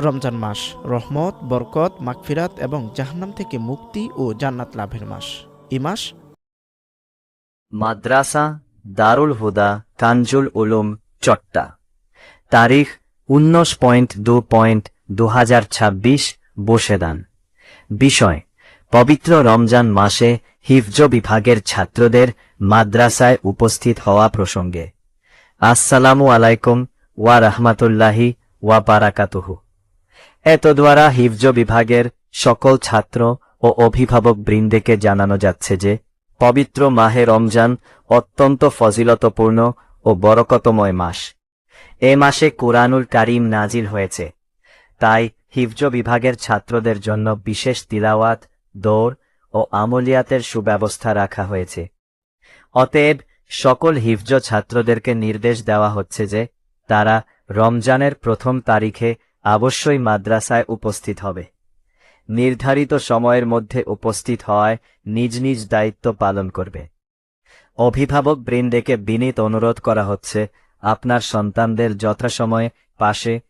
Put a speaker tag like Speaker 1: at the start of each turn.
Speaker 1: রমজান মাস রহমত, বরকত, মাগফিরাত এবং জাহান্নাম থেকে মুক্তি ও জান্নাত লাভের মাস। এই মাস
Speaker 2: মাদ্রাসা দারুল হুদা কানজুল উলুম চট্টা। তারিখ 19.2.2026 বসেদান। বিষয় পবিত্র রমজান মাসে হিফজ বিভাগের ছাত্রদের মাদ্রাসায় উপস্থিত হওয়া প্রসঙ্গে। আসসালামু আলাইকুম ওয়া রাহমাতুল্লাহি ওয়া বারাকাতুহু। এতদ্বারা হিফজ বিভাগের সকল ছাত্র ও অভিভাবক বৃন্দেকে জানানো যাচ্ছে যে পবিত্র মাহে রমজান অত্যন্ত ফজিলতপূর্ণ ও বরকতময় মাস। এ মাসে কুরআনুল কারীম নাজিল হয়েছে, তাই হিফজ বিভাগের ছাত্রদের জন্য বিশেষ তিলাওয়াত, দৌড় ও আমলিয়াতের সুব্যবস্থা রাখা হয়েছে। অতএব সকল হিফজ ছাত্রদেরকে নির্দেশ দেওয়া হচ্ছে যে তারা রমজানের প্রথম তারিখে অবশ্যই মাদ্রাসায় উপস্থিত হবে। নির্ধারিত সময়ের মধ্যে উপস্থিত হওয়ায় নিজ নিজ দায়িত্ব পালন করবে। অভিভাবক বৃন্দেকে বিনীত অনুরোধ করা হচ্ছে আপনার সন্তানদের যথাসময়ে পাশে